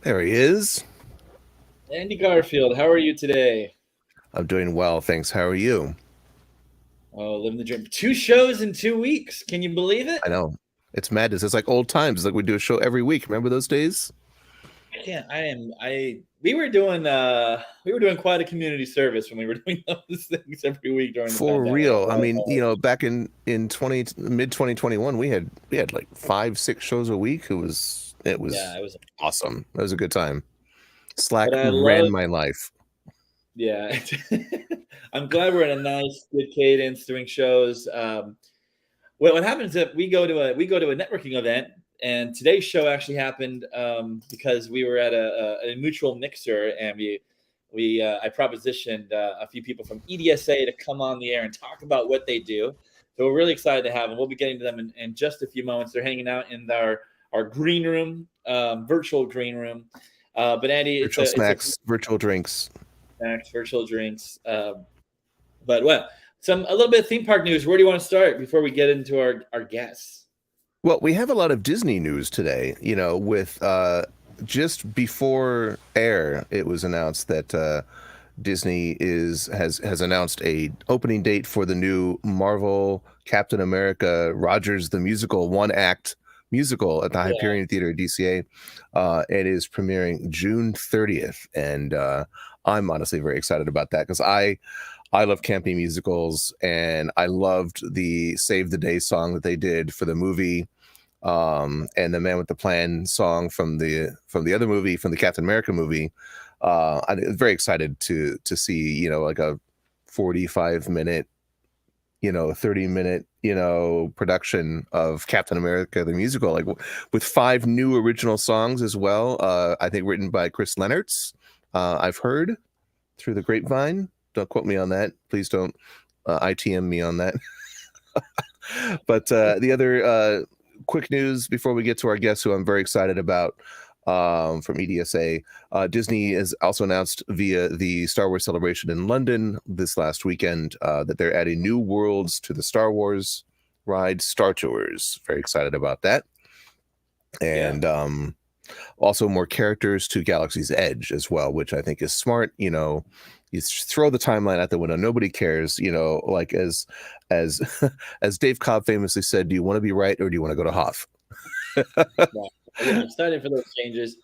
There he is. Andy Garfield, how are you today? I'm doing well, thanks. How are you? Oh, living the dream. Two shows in 2 weeks. Can you believe it? I know. It's madness. It's like old times. It's like we do a show every week. Remember those days? I can't. I am. I. We were doing quite a community service when we were doing those things every week during the For pandemic. real. I mean, back in 20 mid 2021, we had like 5, 6 shows a week. It was Yeah, it was. awesome. It was a good time. But Slack I ran love. my life. Yeah, I'm glad we're in a nice, good cadence doing shows. What happens if we go to a networking event, and today's show actually happened because we were at a mutual mixer, and we I propositioned a few people from EDSA to come on the air and talk about what they do. So we're really excited to have them. We'll be getting to them in just a few moments. They're hanging out in our green room, virtual green room. But Andy, Virtual it's a snacks, virtual drinks. snacks, virtual drinks. But well, a little bit of theme park news. Where do you want to start before we get into our guests? Well, we have a lot of Disney news today, with just before air, it was announced that Disney has announced a opening date for the new Marvel Captain America Rogers the Musical one act musical at the Yeah, Hyperion Theater at DCA. It is premiering June 30th, and I'm honestly very excited about that because I love campy musicals, and I loved the Save the Day song that they did for the movie, and the Man with the Plan song from the other movie, from the Captain America movie. I'm very excited to see like a 45 minute, 30 minute, production of Captain America the musical, like with 5 new original songs as well. I think written by Chris Leonards. I've heard through the grapevine. Don't quote me on that. Please don't ITM me on that. But the other quick news before we get to our guests, who I'm very excited about, from EDSA, Disney has also announced via the Star Wars celebration in London this last weekend that they're adding new worlds to the Star Wars ride, Star Tours. Very excited about that. yeah, And also more characters to Galaxy's Edge as well, which I think is smart. You throw the timeline out the window. Nobody cares. Like as as Dave Cobb famously said, "Do you want to be right or do you want to go to Hoth?" yeah, yeah. I'm excited for those changes.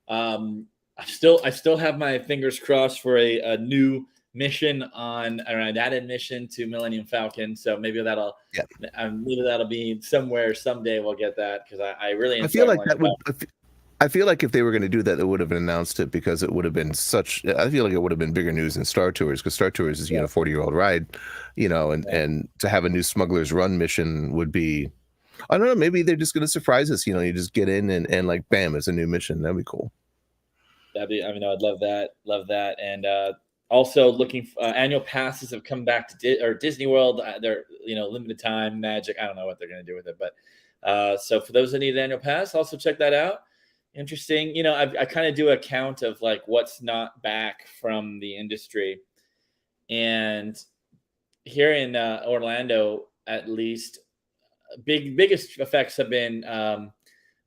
I still have my fingers crossed for a new mission on or an added mission to Millennium Falcon. So Yeah, maybe that'll be somewhere someday. We'll get that because I really I feel enjoy like Millennium that would. Falcon. I feel like if they were going to do that, they would have announced it because it would have been such. I feel like it would have been bigger news than Star Tours because Star Tours is Yeah, 40-year-old ride, and yeah. and to have a new Smuggler's Run mission would be. I don't know. Maybe they're just going to surprise us. You just get in and like bam, it's a new mission. That'd be cool. That'd be. I mean, I'd love that. Love that. And also looking. Annual passes have come back to Disney World. They're limited time magic. I don't know what they're going to do with it, but so for those that need an annual pass, also check that out. Interesting. I kind of do a count of like what's not back from the industry, and here in Orlando, at least, biggest effects have been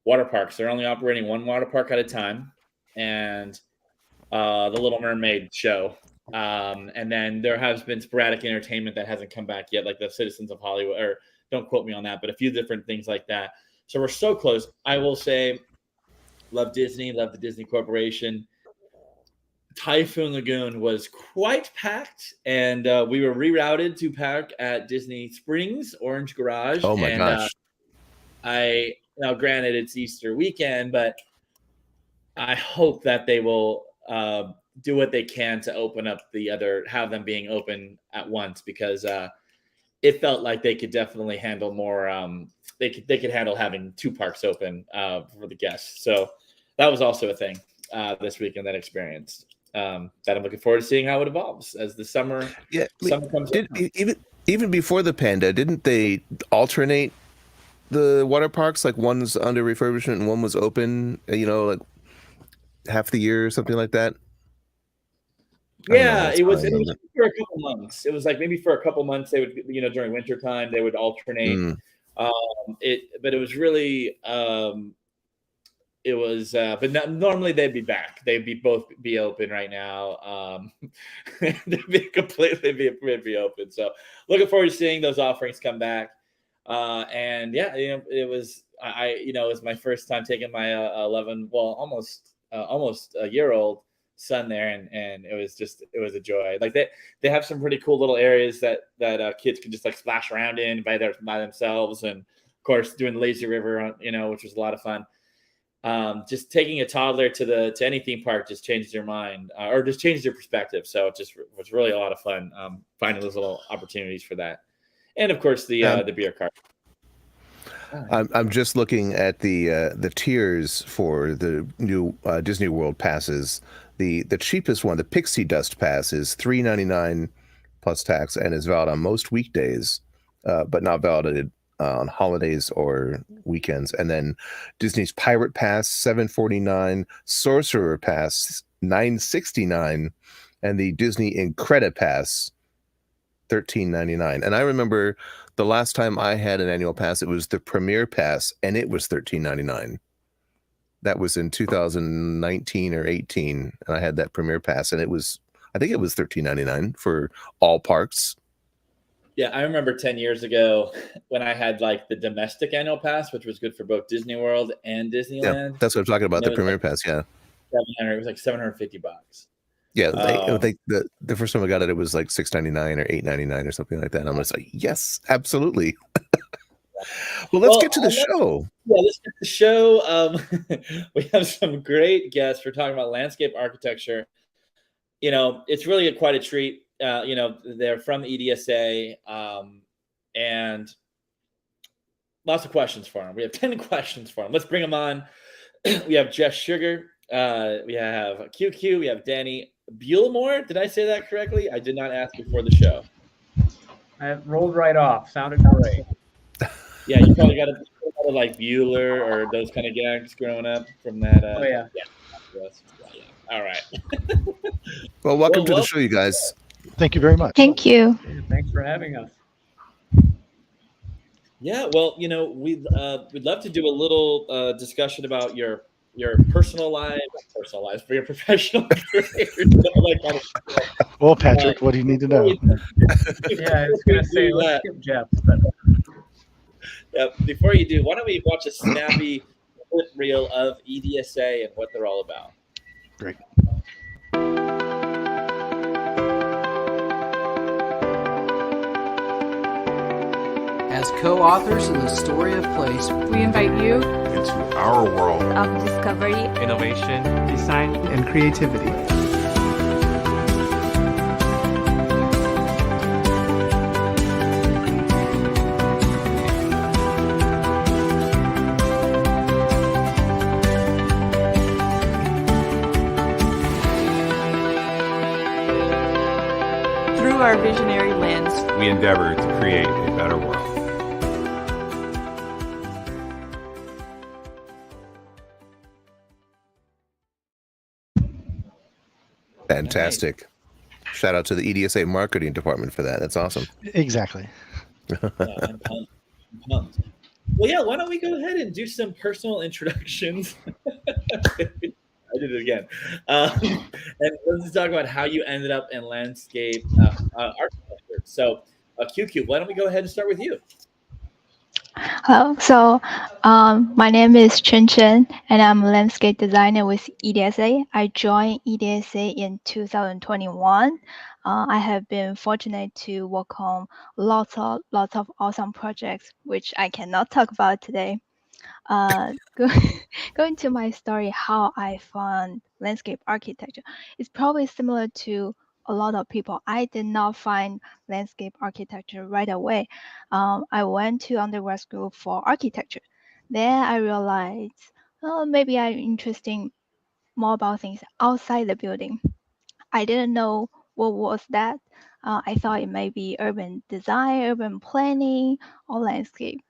water parks. They're only operating one water park at a time, and the Little Mermaid show. And then there has been sporadic entertainment that hasn't come back yet, like the Citizens of Hollywood, or don't quote me on that, but a few different things like that. So we're so close. I will say, love Disney, love the Disney Corporation. Typhoon Lagoon was quite packed, and we were rerouted to park at Disney Springs Orange Garage. Oh my And gosh. I now, granted, it's Easter weekend, but I hope that they will do what they can to open up have them being open at once because it felt like they could definitely handle more. They could handle having two parks open for the guests. So that was also a thing this weekend that experienced. That I'm looking forward to seeing how it evolves as the summer Yeah. summer comes Did around. even before the panda, didn't they alternate the water parks? Like one's under refurbishment and one was open. Like half the year or something like that. I don't know how Yeah, that's it how I was. It remember was that. for a couple months. It was like maybe for a couple months they would, during winter time they would alternate. Mm, But it was really it was, but normally they'd be back. They'd both be open right now. They'd be open. So looking forward to seeing those offerings come back. And yeah, it was it was my first time taking my 11, well, almost a year old son there, and it was a joy. Like they have some pretty cool little areas that kids can just like splash around in by themselves, and of course doing the lazy river, which was a lot of fun. Just taking a toddler to any theme park just changes your mind, or just changes your perspective. So it just was really a lot of fun finding those little opportunities for that, and of course the beer cart. I'm just looking at the tiers for the new Disney World passes. The cheapest one, the Pixie Dust Pass, is $3.99 plus tax and is valid on most weekdays, but not valid on holidays or weekends. And then Disney's Pirate Pass, $7.49, Sorcerer Pass, $9.69, and the Disney Incredi Pass, $13.99. And I remember the last time I had an annual pass, it was the Premier Pass, and it was $13.99. That was in 2019 or 18, and I had that Premier Pass, and I think it was $13.99 for all parks. Yeah, I remember 10 years ago when I had like the domestic annual pass, which was good for both Disney World and Disneyland. Yeah, that's what I'm talking about, the Premier Pass, yeah. It was like $750. Yeah, the first time I got it, it was like $6.99 or $8.99 or something like that. And I'm just like, yes, absolutely. Well, let's get to the show. Yeah, let's get to the show. We have some great guests. We're talking about landscape architecture. It's really quite a treat. They're from the EDSA, and lots of questions for them. We have 10 questions for them. Let's bring them on. We have Jeff Sugar. We have QQ. We have Danny Bulemore. Did I say that correctly? I did not ask before the show. I rolled right off. Sounded great. Yeah, you probably got to like Bueller or those kind of gags growing up from that. Oh, yeah. All right. Well, welcome to the show, you guys. Thank you very much. Thank you. Thanks for having us. Yeah, well, we'd love to do a little discussion about your personal lives, for your professional career. Well, Patrick, what do you need to know? Yeah, I was going to say, let's skip Jeff. Before you do, why don't we watch a snappy clip reel of EDSA and what they're all about? Great. As co-authors in the story of place, we invite you into our world of discovery, innovation, design, and creativity. Through our visionary lens, we endeavor to create a better world. Fantastic. Shout out to the EDSA marketing department for that. That's awesome. Exactly. I'm pumped. Well, yeah, why don't we go ahead and do some personal introductions? I did it again. And let's talk about how you ended up in landscape architecture. So, QQ, why don't we go ahead and start with you? My name is Qianqian, and I'm a landscape designer with EDSA. I joined EDSA in 2021. I have been fortunate to work on lots of awesome projects, which I cannot talk about today. Going to my story, how I found landscape architecture, it's probably similar to a lot of people. I did not find landscape architecture right away. I went to undergrad school for architecture. Then I realized, maybe I'm interested more about things outside the building. I didn't know what was that. I thought it may be urban design, urban planning, or landscape.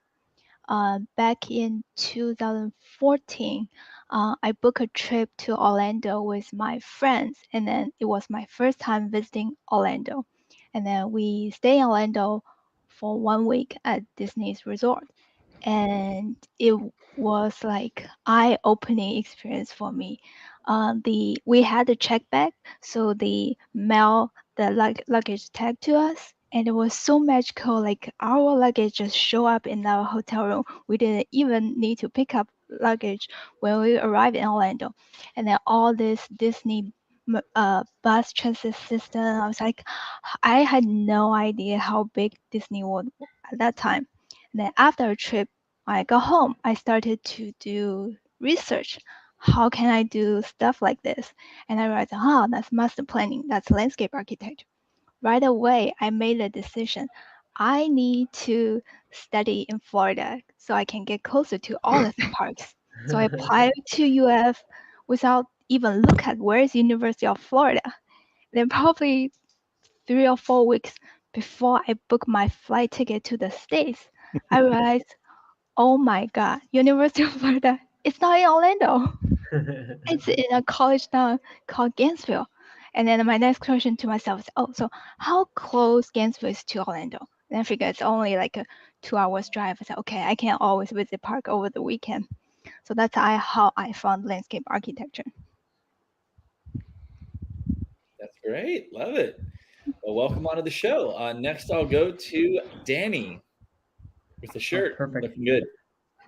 Back in 2014, I booked a trip to Orlando with my friends, and then it was my first time visiting Orlando. And then we stayed in Orlando for 1 week at Disney's resort. and it was like eye-opening experience for me. We had a check bag, so they mail the luggage tag to us, and it was so magical. Like our luggage just show up in our hotel room. We didn't even need to pick up luggage when we arrived in Orlando, and then all this Disney bus transit system. I was like, I had no idea how big Disney was at that time. And then after a trip, when I got home, I started to do research. How can I do stuff like this? And I realized, that's master planning. That's landscape architecture. Right away, I made a decision. I need to study in Florida so I can get closer to all the theme parks. So I applied to UF without even look at where is University of Florida. Then probably 3 or 4 weeks before I booked my flight ticket to the States, I realized, oh my God, University of Florida, it's not in Orlando. It's in a college town called Gainesville. And then my next question to myself is, so how close Gainesville is to Orlando? And I figured it's only like a 2 hours drive. I said, okay, I can always visit park over the weekend. So that's how I found landscape architecture. That's great. Love it. Well, welcome onto the show. Next, I'll go to Danny with the shirt. Perfect. Looking good.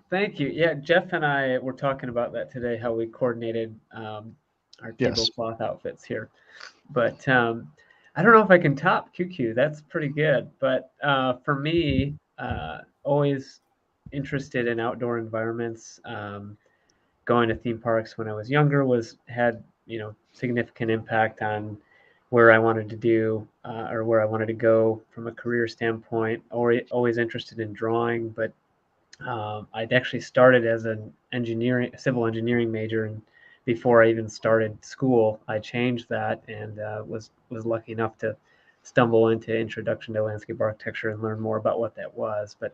Thank you. Yeah, Jeff and I were talking about that today, how we coordinated our tablecloth outfits here. But I don't know if I can top QQ. That's pretty good. But for me, always interested in outdoor environments. Going to theme parks when I was younger had significant impact on where I wanted to do or where I wanted to go from a career standpoint. Always interested in drawing, but I'd actually started as an civil engineering major, and before I even started school, I changed that and was lucky enough to stumble into Introduction to Landscape Architecture and learn more about what that was. But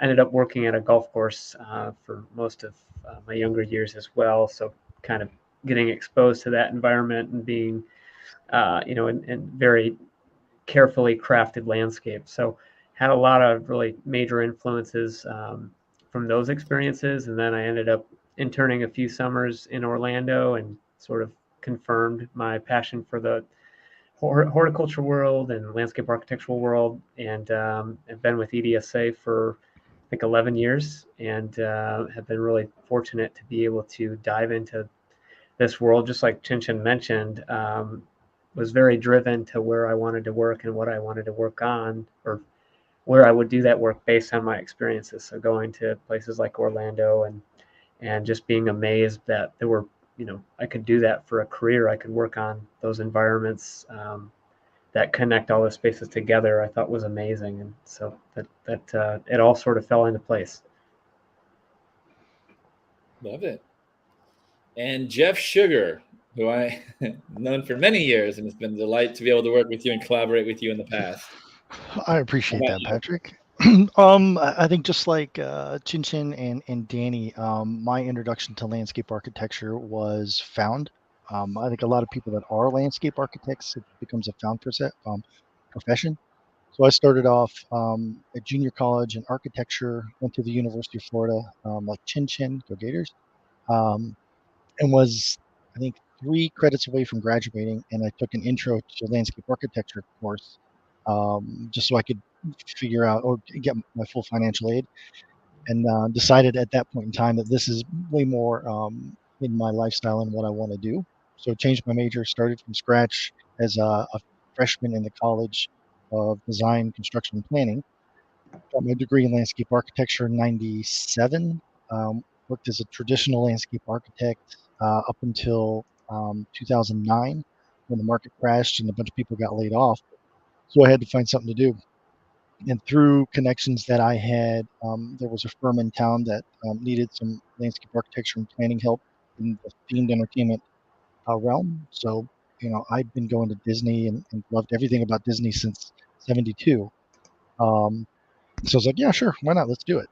ended up working at a golf course for most of my younger years as well. So kind of getting exposed to that environment and being, in very carefully crafted landscape. So had a lot of really major influences from those experiences. And then I ended up interning a few summers in Orlando and sort of confirmed my passion for the horticulture world and landscape architectural world. And I've been with EDSA for I think 11 years and have been really fortunate to be able to dive into this world, just like Qianqian mentioned. Was very driven to where I wanted to work and what I wanted to work on, or where I would do that work based on my experiences. So going to places like Orlando and just being amazed that there were, I could do that for a career. I could work on those environments that connect all the spaces together. I thought was amazing, and so that it all sort of fell into place. Love it. And Jeff Sugar, who I known for many years, and it's been a delight to be able to work with you and collaborate with you in the past. I appreciate that, Patrick. I think just like Qianqian and Danny, my introduction to landscape architecture was found. I think a lot of people that are landscape architects, it becomes a found profession. So I started off at junior college in architecture, went to the University of Florida, like Qianqian, go Gators, and was, I think, 3 credits away from graduating. And I took an intro to landscape architecture course just so I could figure out or get my full financial aid, and decided at that point in time that this is way more in my lifestyle and what I want to do. So changed my major, started from scratch as a freshman in the College of Design, Construction, and Planning. Got my degree in landscape architecture in '97. Worked as a traditional landscape architect up until 2009 when the market crashed and a bunch of people got laid off. So I had to find something to do. And through connections that I had, there was a firm in town that needed some landscape architecture and planning help in the themed entertainment realm. So, I've been going to Disney and loved everything about Disney since '72. So I was like, yeah, sure, why not? Let's do it.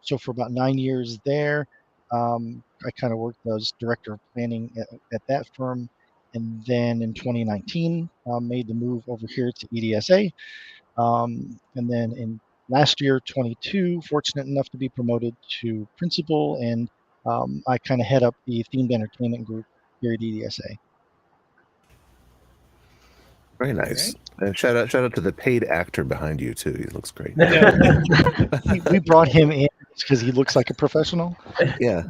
So for about 9 years there, I kind of worked as director of planning at that firm. And then in 2019, made the move over here to EDSA. And then in last year, 22, fortunate enough to be promoted to principal, and I kind of head up the themed entertainment group here at EDSA. Very nice. And shout out to the paid actor behind you too. He looks great. We brought him in because he looks like a professional. Yeah.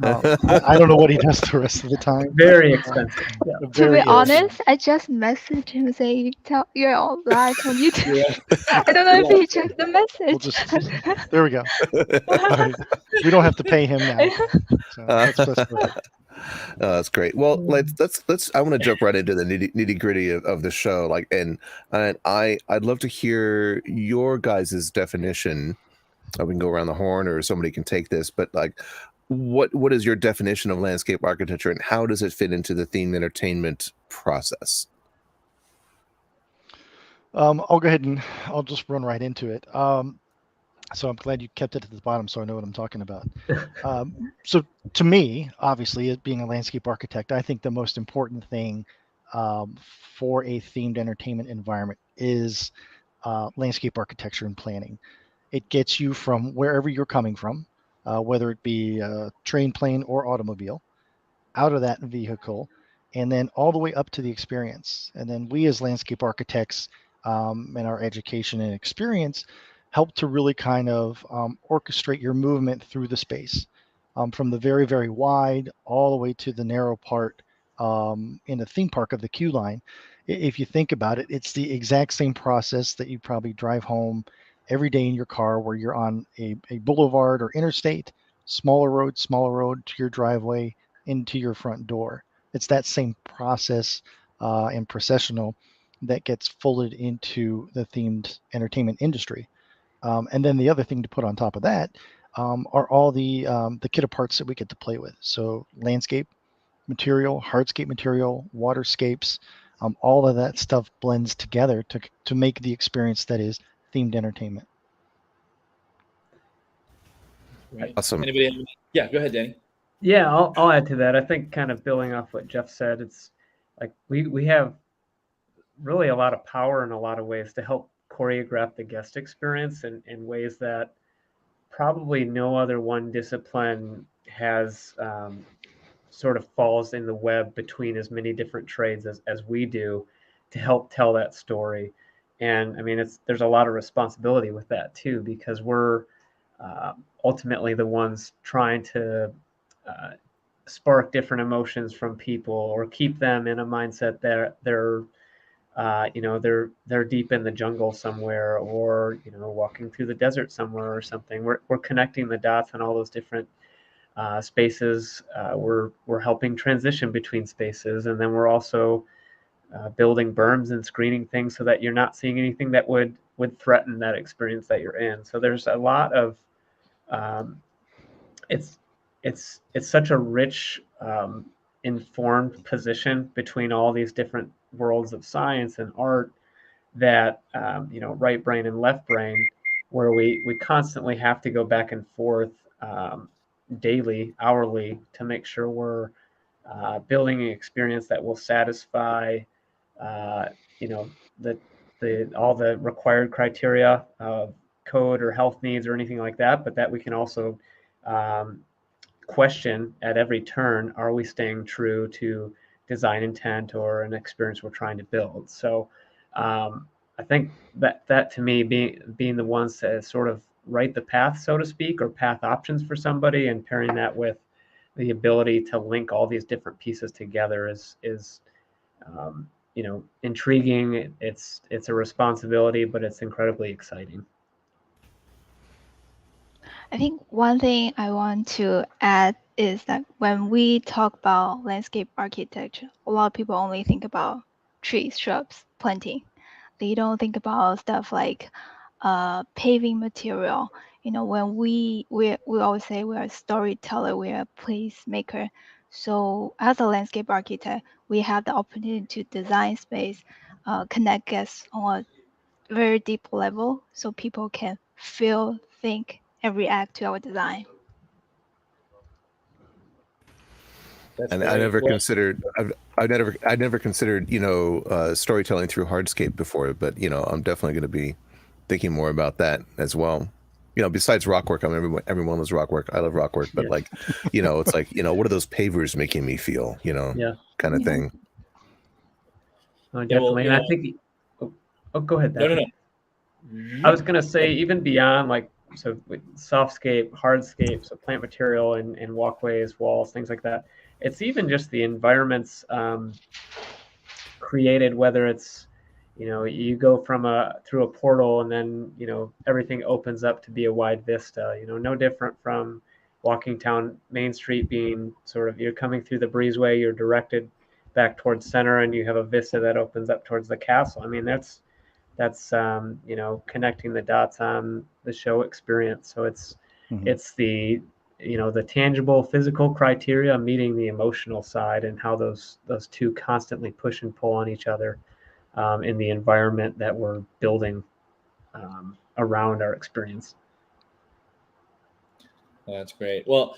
I don't know what he does the rest of the time. Very expensive. Yeah. To be honest, I just messaged him saying you're all live on YouTube. I don't know if he checked the message. There we go. Right. We don't have to pay him now. So that's great. Well, let's. I want to jump right into the nitty gritty of the show. Like, and I'd love to hear your guys' definition. We can go around the horn, or somebody can take this. But like, what is your definition of landscape architecture, and how does it fit into the themed entertainment process? I'll go ahead and I'll just run right into it. So I'm glad you kept it at the bottom so I know what I'm talking about. So to me, obviously, as being a landscape architect, I think the most important thing for a themed entertainment environment is landscape architecture and planning. It gets you from wherever you're coming from, whether it be a train, plane, or automobile, out of that vehicle, and then all the way up to the experience. And then we as landscape architects in our education and experience help to really kind of orchestrate your movement through the space, from the very, very wide all the way to the narrow part in the theme park of the queue line. If you think about it, it's the exact same process that you probably drive home every day in your car, where you're on a boulevard or interstate, smaller road to your driveway, into your front door. It's that same process and processional that gets folded into the themed entertainment industry. And then the other thing to put on top of that are all the kit parts that we get to play with. So landscape material, hardscape material, waterscapes, all of that stuff blends together to make the experience that is themed entertainment. Right. Awesome. Anybody? Yeah, go ahead, Danny. Yeah, I'll add to that. I think kind of building off what Jeff said, it's like we have really a lot of power in a lot of ways to help choreograph the guest experience in ways that probably no other one discipline has sort of falls in the web between as many different trades as we do to help tell that story. And I mean, there's a lot of responsibility with that too, because we're ultimately the ones trying to spark different emotions from people, or keep them in a mindset that they're deep in the jungle somewhere, or walking through the desert somewhere or something. We're connecting the dots on all those different spaces. We're helping transition between spaces, and then we're also building berms and screening things so that you're not seeing anything that would threaten that experience that you're in. So there's a lot of it's such a rich informed position between all these different worlds of science and art that right brain and left brain, where we constantly have to go back and forth daily, hourly, to make sure we're building an experience that will satisfy all the required criteria of code or health needs or anything like that, but that we can also question at every turn: are we staying true to design intent or an experience we're trying to build? So I think that to me, being the ones to sort of write the path, so to speak, or path options for somebody, and pairing that with the ability to link all these different pieces together is intriguing. It's a responsibility, but it's incredibly exciting. I think one thing I want to add is that when we talk about landscape architecture, a lot of people only think about trees, shrubs, planting. They don't think about stuff like paving material. When we always say we are a storyteller, we are a placemaker. So as a landscape architect, we have the opportunity to design space, connect guests on a very deep level, so people can feel, think, and react to our design. And I never considered storytelling through hardscape before, but I'm definitely going to be thinking more about that as well. besides rock work, everyone loves rock work. I love rock work, but like, it's like, what are those pavers making me feel, kind of thing. Oh, definitely. And I think, go ahead, No. I was going to say, even beyond like, so softscape, hardscape, so plant material and walkways, walls, things like that. It's even just the environments created, whether it's, you go through a portal and then, everything opens up to be a wide vista, no different from walking down Main Street, being sort of, you're coming through the breezeway, you're directed back towards center and you have a vista that opens up towards the castle. I mean, that's connecting the dots on the show experience. So it's the the tangible physical criteria meeting the emotional side, and how those two constantly push and pull on each other in the environment that we're building around our experience. That's great. Well,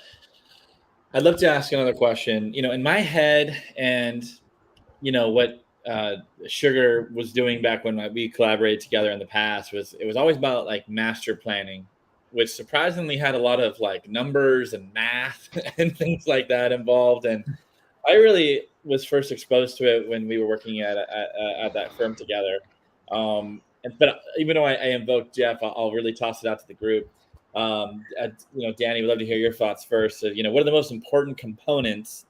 I'd love to ask another question. In my head, and what Sugar was doing back when we collaborated together in the past was always about like master planning, which surprisingly had a lot of like numbers and math and things like that involved. And I really was first exposed to it when we were working at that firm together. But even though I invoked Jeff, I'll really toss it out to the group. Danny, we'd love to hear your thoughts first. So, what are the most important components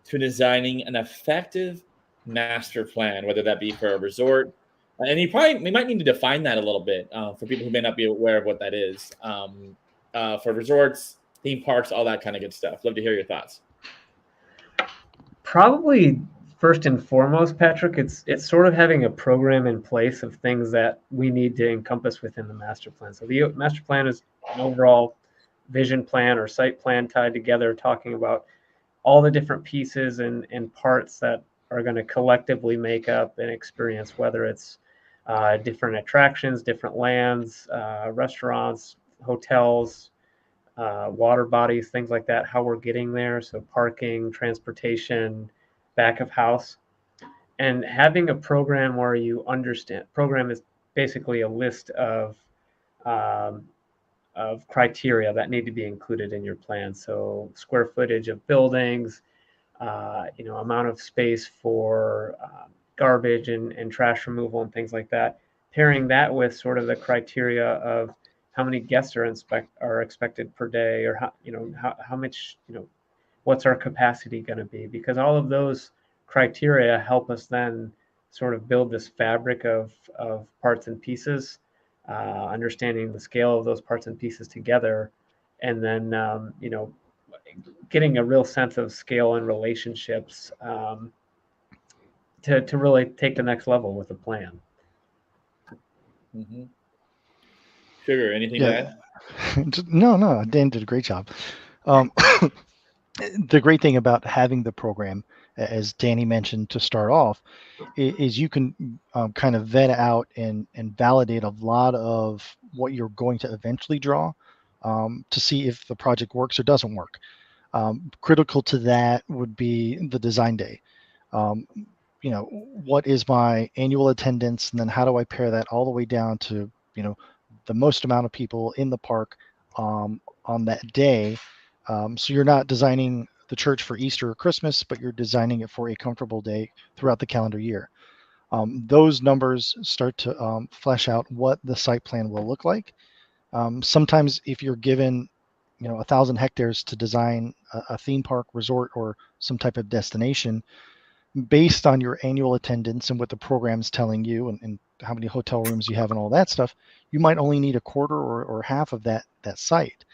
to designing an effective master plan, whether that be for a resort? And we might need to define that a little bit for people who may not be aware of what that is. For resorts, theme parks, all that kind of good stuff. Love to hear your thoughts. Probably first and foremost, Patrick, it's sort of having a program in place of things that we need to encompass within the master plan. So the master plan is an overall vision plan or site plan tied together, talking about all the different pieces and parts that are going to collectively make up an experience, whether it's different attractions, different lands, restaurants, hotels, water bodies, things like that, how we're getting there. So parking, transportation, back of house, and having a program where you understand. Program is basically a list of criteria that need to be included in your plan. So square footage of buildings, amount of space for garbage and trash removal and things like that. Pairing that with sort of the criteria of how many guests are expected per day, or how much, what's our capacity going to be? Because all of those criteria help us then sort of build this fabric of parts and pieces, understanding the scale of those parts and pieces together, and then getting a real sense of scale and relationships to really take the next level with a plan. Mm-hmm. Sugar, anything to add? No, Dan did a great job. The great thing about having the program, as Danny mentioned to start off, is you can kind of vet out and validate a lot of what you're going to eventually draw to see if the project works or doesn't work. Critical to that would be the design day. What is my annual attendance, and then how do I pair that all the way down to the most amount of people in the park on that day. So you're not designing the church for Easter or Christmas, but you're designing it for a comfortable day throughout the calendar year. Those numbers start to flesh out what the site plan will look like. Sometimes if you're given 1,000 hectares to design a theme park, resort, or some type of destination, based on your annual attendance and what the program's telling you, and how many hotel rooms you have and all that stuff, you might only need a quarter or half of that site.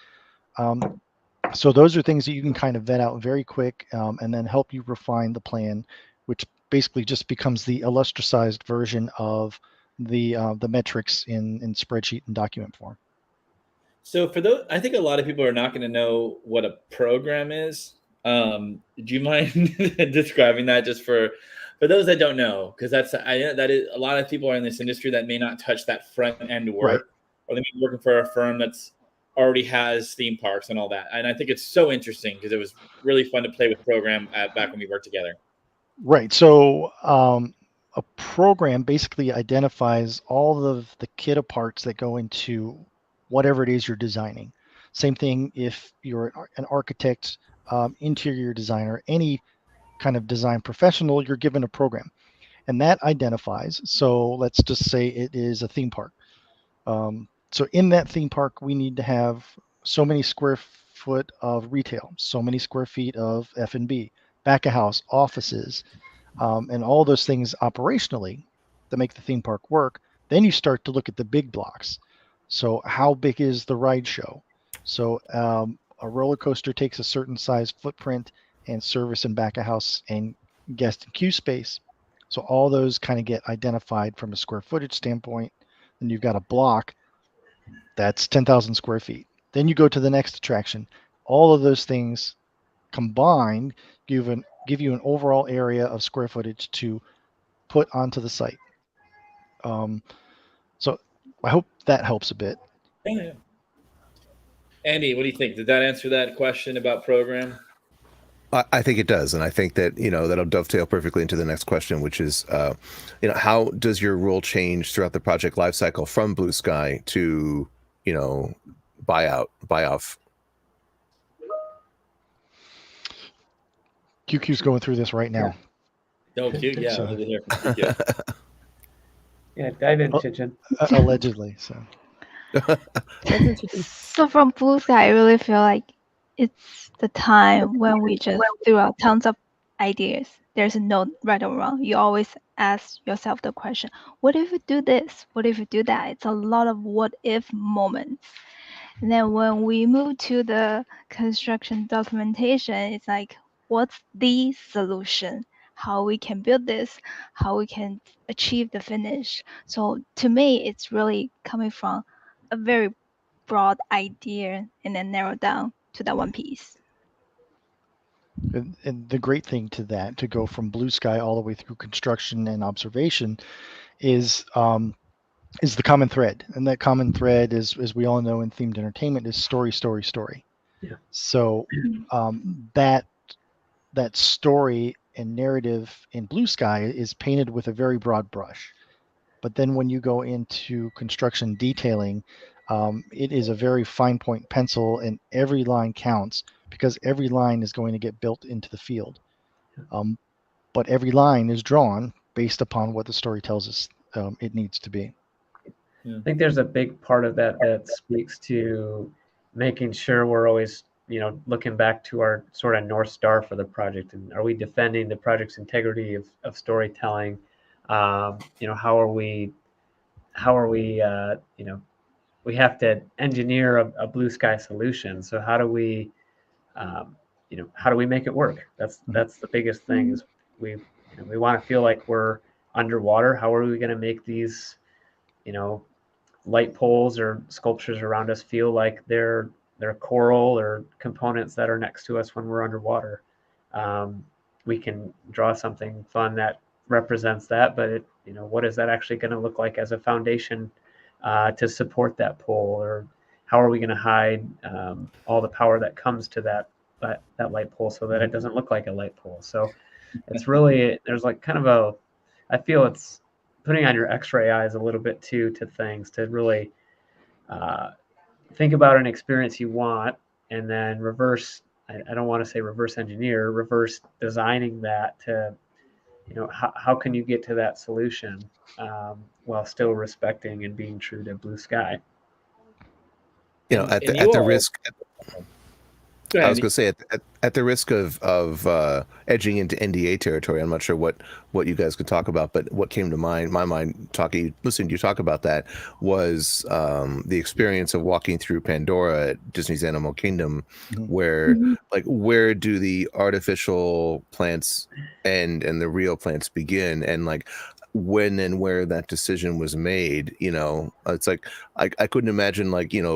So those are things that you can kind of vet out very quick, and then help you refine the plan, which basically just becomes the illustricized version of the metrics in spreadsheet and document form. So for those, I think a lot of people are not going to know what a program is. Do you mind describing that just for those that don't know? Because that is a lot of people are in this industry that may not touch that front end work, right, or they may be working for a firm that's already has theme parks and all that. And I think it's so interesting because it was really fun to play with program back when we worked together. Right. So a program basically identifies all of the kit of parts that go into whatever it is you're designing. Same thing if you're an architect, interior designer, any kind of design professional, you're given a program. And that identifies, so let's just say it is a theme park. So in that theme park, we need to have so many square foot of retail, so many square feet of F&B, back of house, offices, and all those things operationally that make the theme park work. Then you start to look at the big blocks. So how big is the ride show? So a roller coaster takes a certain size footprint and service and back of house and guest and queue space. So all those kind of get identified from a square footage standpoint. Then you've got a block that's 10,000 square feet. Then you go to the next attraction. All of those things combined give you an overall area of square footage to put onto the site. So I hope that helps a bit. Yeah. Andy, what do you think? Did that answer that question about program? I think it does, and I think that that'll dovetail perfectly into the next question, which is, how does your role change throughout the project lifecycle from Blue Sky to, buy off? QQ's going through this right now. No, Q, yeah, So- I need to hear from QQ. Yeah, dive in, Chichen. Allegedly, so. So from Blue Sky, I really feel like it's the time when we just threw out tons of ideas. There's no right or wrong. You always ask yourself the question, what if we do this? What if we do that? It's a lot of what if moments. And then when we move to the construction documentation, it's like, what's the solution? How we can build this, how we can achieve the finish. So to me, it's really coming from a very broad idea and then narrow down to that one piece. And the great thing to that, to go from Blue Sky all the way through construction and observation, is the common thread. And that common thread is, as we all know in themed entertainment, is story, story, story. Yeah. So that story and narrative in Blue Sky is painted with a very broad brush. But then when you go into construction detailing, it is a very fine point pencil, and every line counts because every line is going to get built into the field. But every line is drawn based upon what the story tells us it needs to be. I think there's a big part of that that speaks to making sure we're always, looking back to our sort of North Star for the project. And are we defending the project's integrity of storytelling? How are we, we have to engineer a Blue Sky solution. So how do we, how do we make it work? That's the biggest thing is we want to feel like we're underwater. How are we going to make these, light poles or sculptures around us feel like they're coral or components that are next to us when we're underwater? We can draw something fun that represents that, but what is that actually going to look like as a foundation to support that pole? Or how are we going to hide all the power that comes to that light pole so that it doesn't look like a light pole? So it's really, there's like kind of I feel it's putting on your X-ray eyes a little bit too to things, to really think about an experience you want, and then reverse, I don't want to say reverse engineer, reverse designing that to, how can you get to that solution while still respecting and being true to Blue Sky? At the risk. I was going to say at the risk of edging into NDA territory, I'm not sure what you guys could talk about, but what came to my mind listening to you talk about that was the experience of walking through Pandora at Disney's Animal Kingdom, where where do the artificial plants and the real plants begin, and when and where that decision was made. It's like I couldn't imagine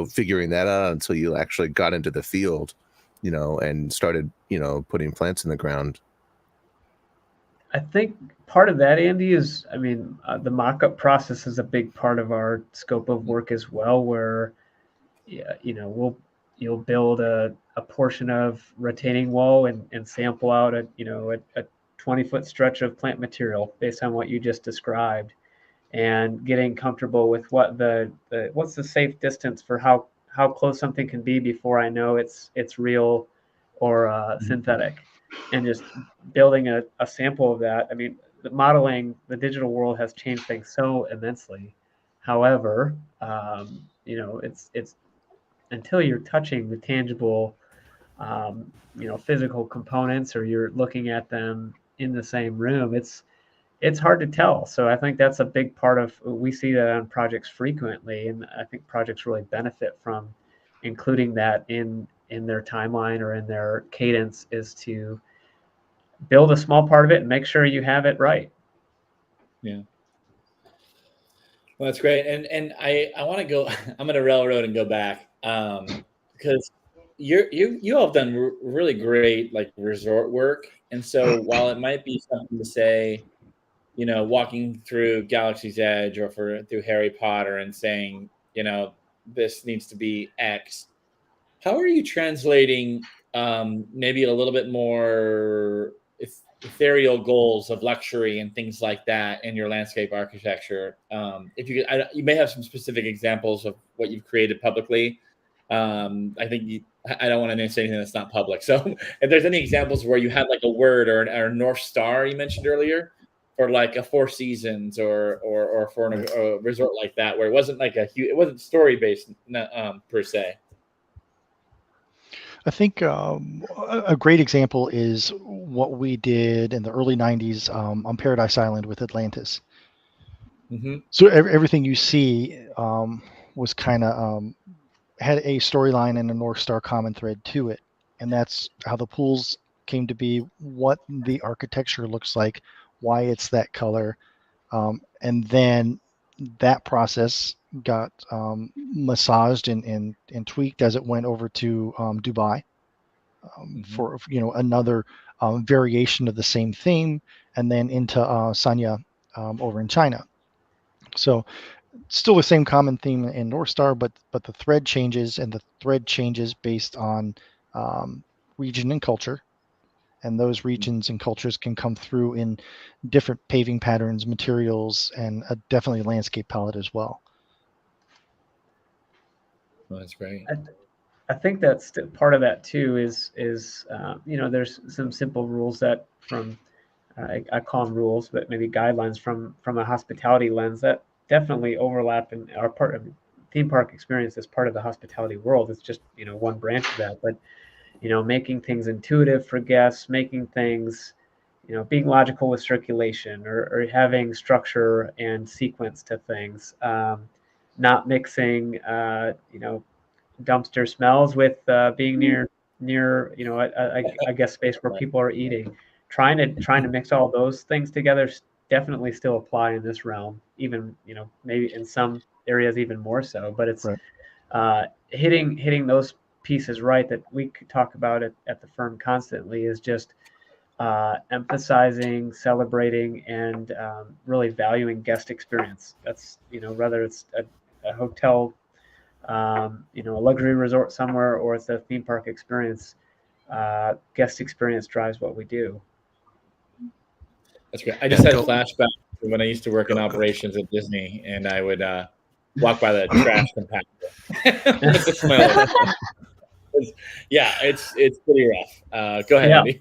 figuring that out until you actually got into the field, and started, putting plants in the ground. I think part of that, Andy, is, the mock-up process is a big part of our scope of work as well, where, you'll build a portion of retaining wall and sample out a 20-foot stretch of plant material based on what you just described. and getting comfortable with what's the safe distance for how close something can be before I know it's real or synthetic, and just building a sample of that. I mean, the digital world has changed things so immensely. However, it's until you're touching the tangible, physical components, or you're looking at them in the same room, it's hard to tell. So I think that's a big part of, we see that on projects frequently, and I think projects really benefit from including that in their timeline or in their cadence, is to build a small part of it and make sure you have it right. Yeah. Well, that's great. And I want to go, I'm going to railroad and go back, because you all have done really great like resort work. And so while it might be something to say, walking through Galaxy's Edge or through Harry Potter and saying, this needs to be X, how are you translating maybe a little bit more ethereal goals of luxury and things like that in your landscape architecture? If you could, you may have some specific examples of what you've created publicly. I think I don't want to say anything that's not public. So if there's any examples where you had like a word or a North Star you mentioned earlier, for like a Four Seasons or for a resort like that, where it wasn't like it wasn't story based per se. I think a great example is what we did in the early 90s on Paradise Island with Atlantis. Mm-hmm. So everything you see was kind of had a storyline and a North Star common thread to it. And that's how the pools came to be, what the architecture looks like, why it's that color. And then that process got massaged and tweaked as it went over to Dubai for another variation of the same theme, and then into Sanya over in China. So still the same common theme in North Star, but the thread changes, and the thread changes based on region and culture. And those regions and cultures can come through in different paving patterns, materials, and definitely landscape palette as well. Well, that's great. I think that's part of that too. Is there's some simple rules that I call them rules, but maybe guidelines from a hospitality lens that definitely overlap and are part of theme park experience as part of the hospitality world. It's just one branch of that, but making things intuitive for guests, making things, being logical with circulation, or having structure and sequence to things, not mixing, dumpster smells with being near a guest space where people are eating. Trying to mix all those things together definitely still apply in this realm, even maybe in some areas even more so. But it's right. Hitting those pieces right that we could talk about at the firm constantly is just emphasizing, celebrating, and really valuing guest experience. That's whether it's a hotel, a luxury resort somewhere, or it's a theme park experience. Guest experience drives what we do. That's great. I just had a flashback to when I used to work in operations at Disney, and I would walk by the trash compactor with the smell. Yeah, it's pretty rough. Go ahead, Andy.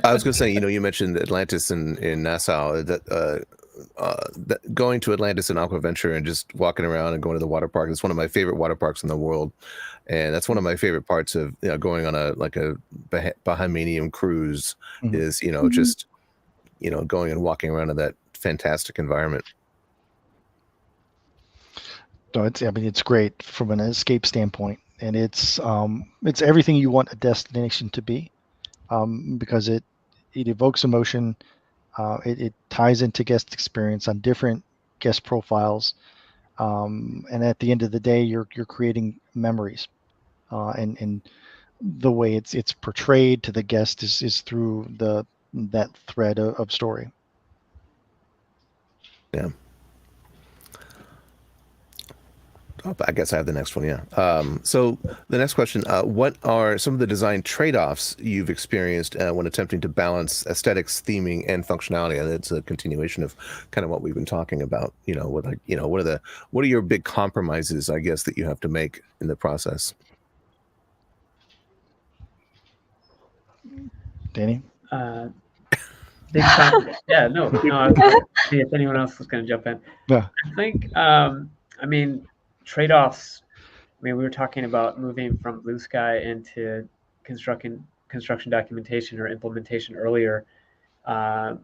I was going to say, you mentioned Atlantis in Nassau. That going to Atlantis and Aquaventure and just walking around and going to the water park. It's one of my favorite water parks in the world, and that's one of my favorite parts of going on a Bahamian cruise. Mm-hmm. Is just going and walking around in that fantastic environment. No, it's great from an escape standpoint, and it's everything you want a destination to be, because it evokes emotion. It ties into guest experience on different guest profiles, and at the end of the day, you're creating memories, and the way it's portrayed to the guest is through that thread of story. Yeah. Oh, I guess I have the next one. Yeah. So the next question: what are some of the design trade-offs you've experienced when attempting to balance aesthetics, theming, and functionality? And it's a continuation of kind of what we've been talking about. What are your big compromises, I guess, that you have to make in the process? Danny? Big time. Yeah, no. I was gonna see if anyone else was going to jump in. Yeah. I think, trade-offs. We were talking about moving from blue sky into construction documentation or implementation earlier. I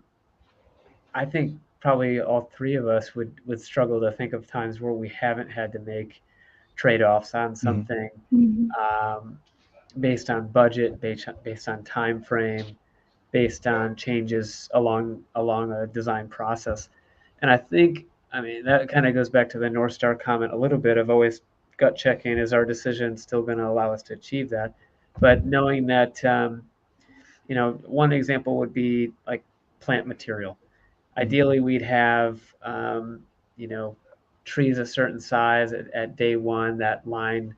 think probably all three of us would struggle to think of times where we haven't had to make trade-offs on something based on budget, based on time frame, based on changes along a design process. And I think, that kind of goes back to the North Star comment a little bit of always gut checking, is our decision still going to allow us to achieve that? But knowing that, one example would be like plant material. Ideally, we'd have, trees a certain size at day one that line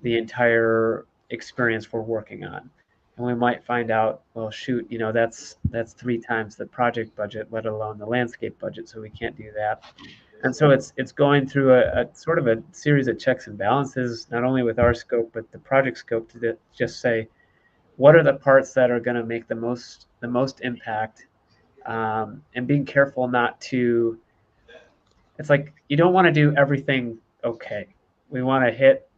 the entire experience we're working on. And we might find out, well, shoot, that's 3 times the project budget, let alone the landscape budget, so we can't do that. And so it's going through a sort of a series of checks and balances, not only with our scope but the project scope, to just say, what are the parts that are going to make the most impact, and being careful not to. It's like you don't want to do everything okay. We want to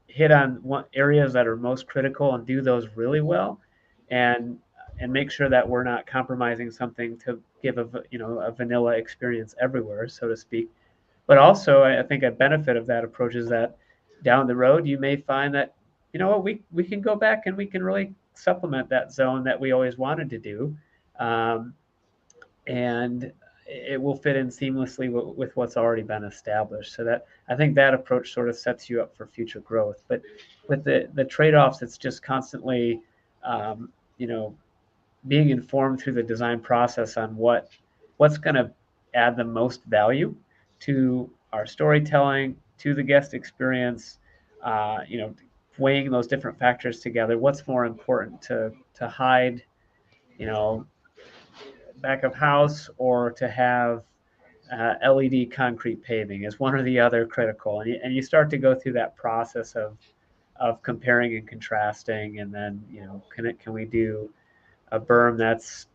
hit on areas that are most critical and do those really well, and make sure that we're not compromising something to give a vanilla experience everywhere, so to speak. But also, I think a benefit of that approach is that down the road, you may find that, we can go back and we can really supplement that zone that we always wanted to do. And it will fit in seamlessly with what's already been established. So that, I think that approach sort of sets you up for future growth. But with the trade-offs, it's just constantly, being informed through the design process on what's going to add the most value to our storytelling, to the guest experience, weighing those different factors together. What's more important to hide, back of house, or to have LED concrete paving? Is one or the other critical? And you start to go through that process of comparing and contrasting, and then can we do a berm that's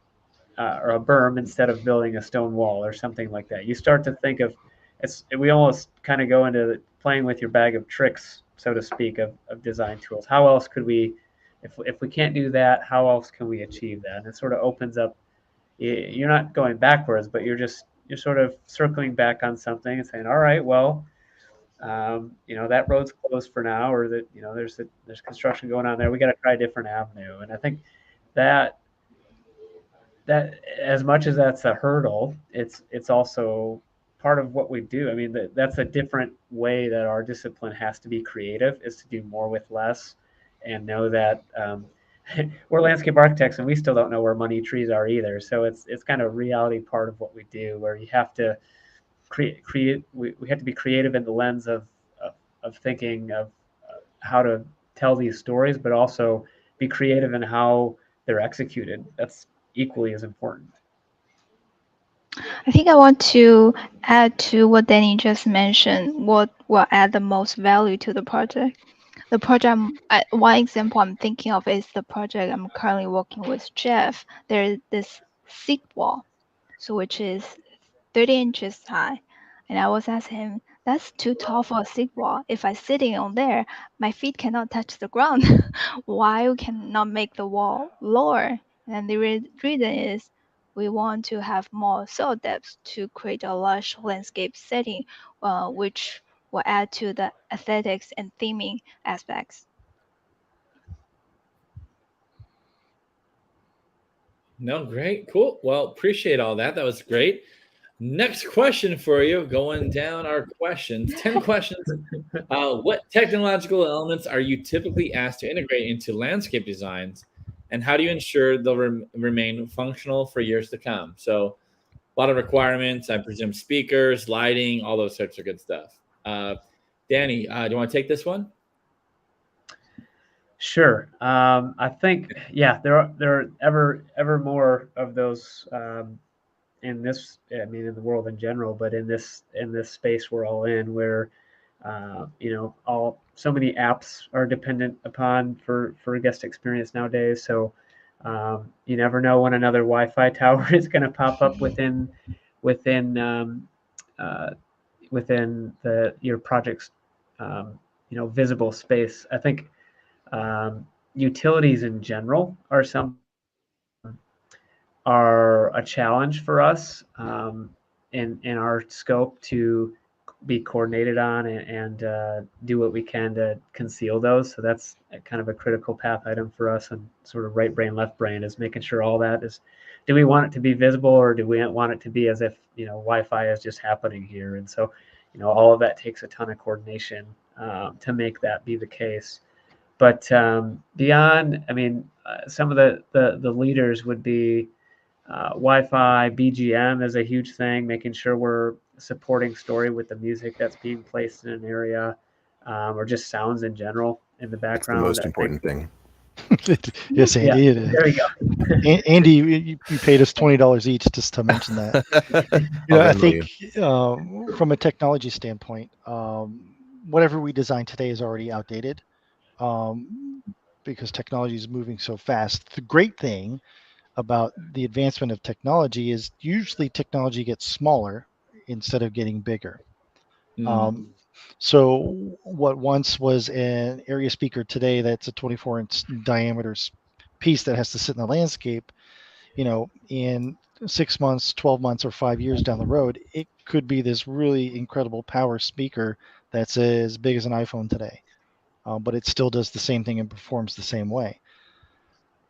or a berm instead of building a stone wall or something like that? You start to think of we almost kind of go into playing with your bag of tricks, so to speak, of design tools. How else could we, if we can't do that, how else can we achieve that? And it sort of opens up. You're not going backwards, but you're sort of circling back on something and saying, all right, well, that road's closed for now, or that, there's construction going on there. We got to try a different avenue. And I think that as much as that's a hurdle, it's also part of what we do. I mean, that's a different way that our discipline has to be creative, is to do more with less, and know that we're landscape architects and we still don't know where money trees are either. So it's kind of a reality part of what we do, where you have to create. We have to be creative in the lens of thinking of how to tell these stories, but also be creative in how they're executed. That's equally as important. I think I want to add to what Danny just mentioned, what will add the most value to the project. The project, one example I'm thinking of is the project I'm currently working with Jeff. There's this seat wall, which is 30 inches high. And I was asking him, that's too tall for a seat wall. If I'm sitting on there, my feet cannot touch the ground. Why we cannot make the wall lower? And the reason is we want to have more soil depth to create a lush landscape setting, which will add to the aesthetics and theming aspects. No, great, cool. Well, appreciate all that. That was great. Next question for you, going down our questions. 10 questions. What technological elements are you typically asked to integrate into landscape designs, and how do you ensure they'll remain functional for years to come? So a lot of requirements, I presume speakers, lighting, all those types of good stuff. Danny, do you want to take this one? Sure. I think, yeah, there are ever more of those in this. I mean, in the world in general, but in this space we're all in, where so many apps are dependent upon for guest experience nowadays. So you never know when another Wi-Fi tower is going to pop up within your project's visible space. I think utilities in general are a challenge for us in our scope to be coordinated on and do what we can to conceal those. So that's kind of a critical path item for us, and sort of right brain, left brain is making sure all that is. Do we want it to be visible, or do we want it to be as if Wi-Fi is just happening here? And so, all of that takes a ton of coordination to make that be the case. But beyond, I mean, some of the leaders would be Wi-Fi, BGM is a huge thing, making sure we're supporting story with the music that's being placed in an area, or just sounds in general in the background. That's the most important thing. Yes, Andy. Yeah, there you go. Andy, you paid us $20 each just to mention that. I think from a technology standpoint, whatever we design today is already outdated because technology is moving so fast. The great thing about the advancement of technology is usually technology gets smaller instead of getting bigger. So what once was an area speaker today that's a 24-inch diameter piece that has to sit in the landscape, in 6 months, 12 months, or 5 years down the road, it could be this really incredible power speaker that's as big as an iPhone today, but it still does the same thing and performs the same way.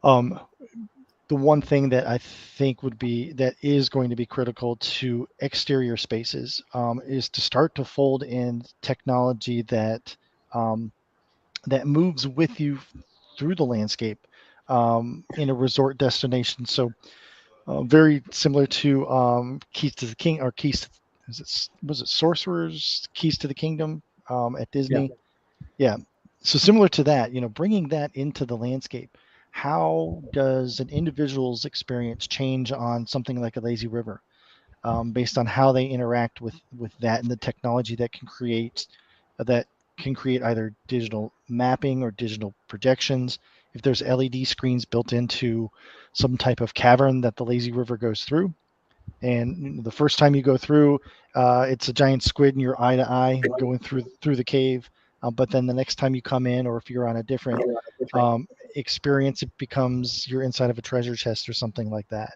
The one thing that I think that is going to be critical to exterior spaces is to start to fold in technology that moves with you through the landscape in a resort destination. So very similar to Keys to the King, or was it Sorcerer's Keys to the Kingdom at Disney? Yeah. So similar to that, bringing that into the landscape. How does an individual's experience change on something like a lazy river based on how they interact with that and the technology that can create either digital mapping or digital projections? If there's LED screens built into some type of cavern that the lazy river goes through, and the first time you go through, it's a giant squid and you're eye to eye going through the cave. But then the next time you come in, or if you're on a different experience, it becomes you're inside of a treasure chest or something like that.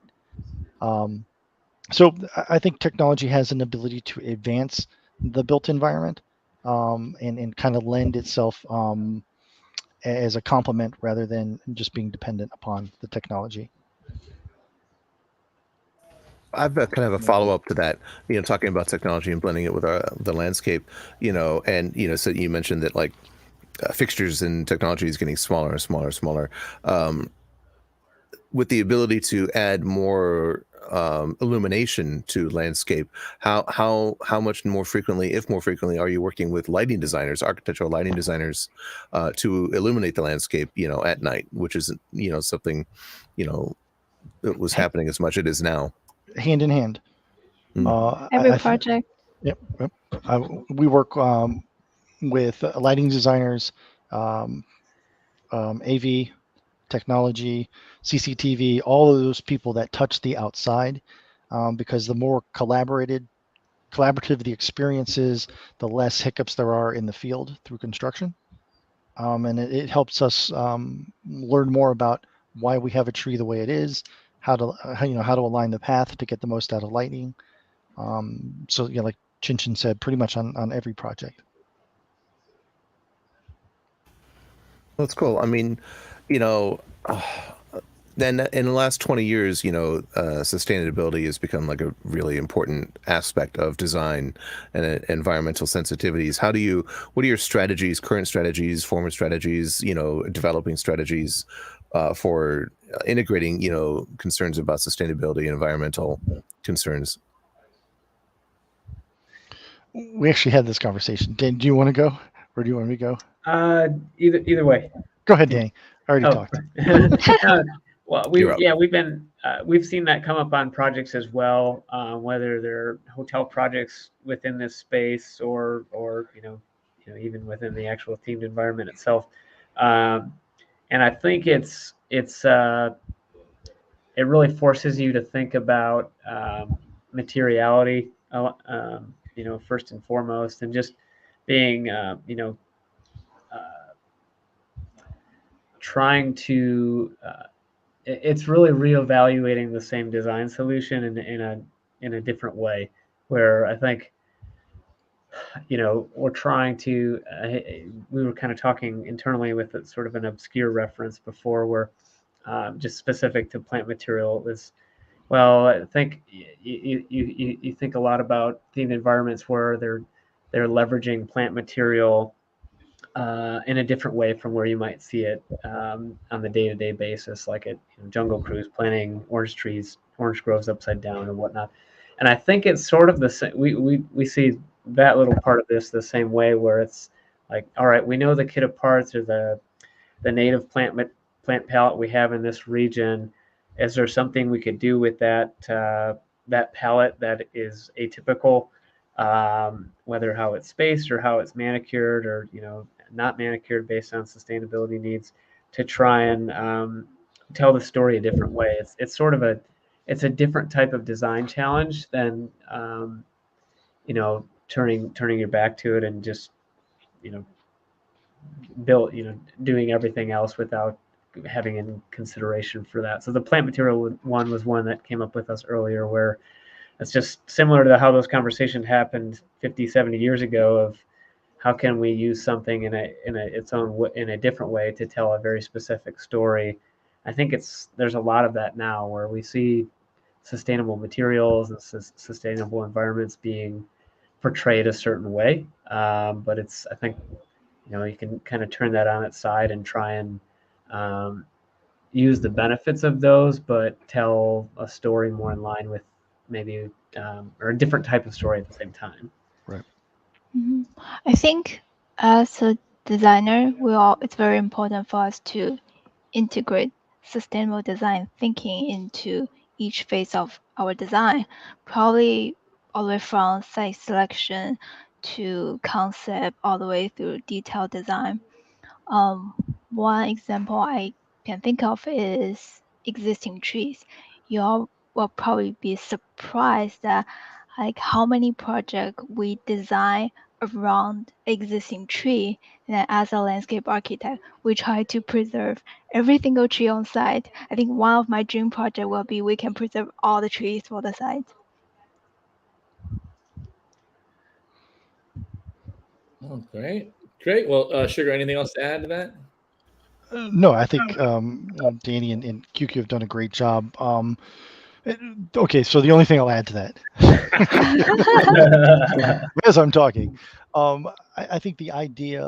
So I think technology has an ability to advance the built environment and kind of lend itself as a complement rather than just being dependent upon the technology. I've got kind of a follow-up to that, talking about technology and blending it with the landscape, and, so you mentioned that like fixtures and technology is getting smaller and smaller and smaller. With the ability to add more illumination to landscape, how much more frequently, if more frequently, are you working with lighting designers, architectural lighting designers, to illuminate the landscape, at night, which isn't, something, that was happening as much as it is now. Hand in hand. Every project. Yep. We work with lighting designers, AV, technology, CCTV, all of those people that touch the outside, because the more collaborative the experience is, the less hiccups there are in the field through construction. And it helps us learn more about why we have a tree the way it is, how to align the path to get the most out of lighting. So like Qianqian said, pretty much on every project. That's cool. I mean, then in the last 20 years, sustainability has become like a really important aspect of design and environmental sensitivities. What are your strategies, current strategies, former strategies, developing strategies for integrating, concerns about sustainability and environmental concerns? We actually had this conversation. Dan, do you want to go, or do you want me to go? Either way. Go ahead, Danny. I already talked. Well, we've seen that come up on projects as well, whether they're hotel projects within this space or even within the actual themed environment itself. And I think it really forces you to think about materiality, first and foremost, and just being, trying to. It's really reevaluating the same design solution in a different way, where I think we're trying to. We were kind of talking internally with sort of an obscure reference before, where just specific to plant material was. Well, I think you think a lot about themed environments where they're leveraging plant material in a different way from where you might see it on the day-to-day basis, like at Jungle Cruise, planting orange trees, orange groves upside down and whatnot. And I think it's sort of the same. We see that little part of this the same way, where it's like, all right, we know the kit of parts or the native plant palette we have in this region. Is there something we could do with that palette that is atypical, whether how it's spaced or how it's manicured or not manicured based on sustainability needs, to try and tell the story a different way. It's sort of a different type of design challenge than turning your back to it and just doing everything else without having in consideration for that. So the plant material one was one that came up with us earlier, where it's just similar to how those conversations happened 50, 70 years ago of how can we use something in a different way to tell a very specific story. I think there's a lot of that now, where we see sustainable materials and sustainable environments being portrayed a certain way, but I think you can kind of turn that on its side and try and use the benefits of those, but tell a story more in line with maybe or a different type of story at the same time. Right. Mm-hmm. I think as a designer, it's very important for us to integrate sustainable design thinking into each phase of our design, probably all the way from site selection to concept all the way through detailed design. One example I can think of is existing trees. You all will probably be surprised that like how many projects we design around existing tree. And then as a landscape architect, we try to preserve every single tree on site. I think one of my dream project will be we can preserve all the trees for the site. Oh, great. Well, Sugar, anything else to add to that? No, I think Danny and QQ have done a great job. Okay, so the only thing I'll add to that, as I'm talking, I think the idea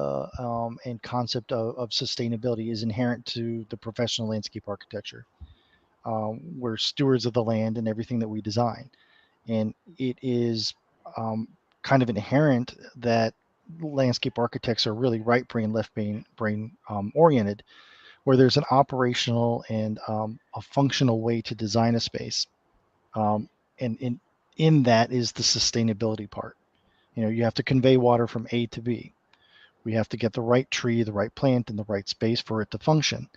and concept of sustainability is inherent to the professional landscape architecture. We're stewards of the land and everything that we design, and it is kind of inherent that landscape architects are really right brain, left brain oriented, where there's an operational and a functional way to design a space. And in that is the sustainability part. You have to convey water from A to B. We have to get the right tree, the right plant in the right space for it to function.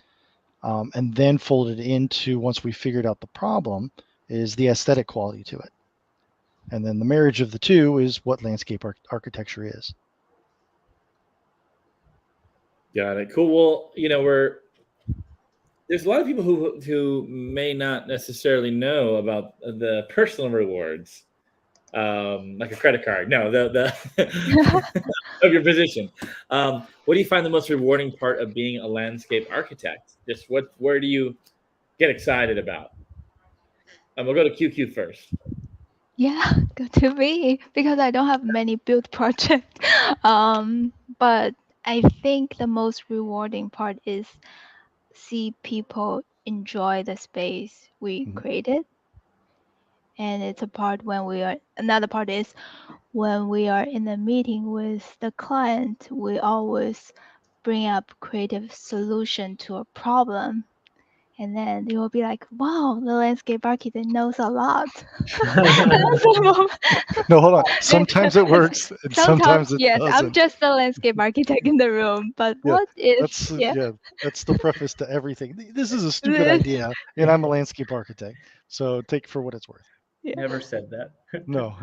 And then fold it into, once we figured out the problem, is the aesthetic quality to it. And then the marriage of the two is what landscape architecture is. Got it. Cool. Well, there's a lot of people who may not necessarily know about the personal rewards, like a credit card. No, the of your position. What do you find the most rewarding part of being a landscape architect? Just where do you get excited about? We'll go to QQ first. Yeah, good to me, because I don't have many build projects. But I think the most rewarding part is see people enjoy the space we created. And it's a part when another part is when we are in a meeting with the client, we always bring up creative solution to a problem. And then you will be like, wow, the landscape architect knows a lot. No, hold on. Sometimes it works, and sometimes it yes, doesn't. I'm just the landscape architect in the room. But Yeah, what if? that's the preface to everything. This is a stupid idea, and I'm a landscape architect, so take it for what it's worth. Never said that. No,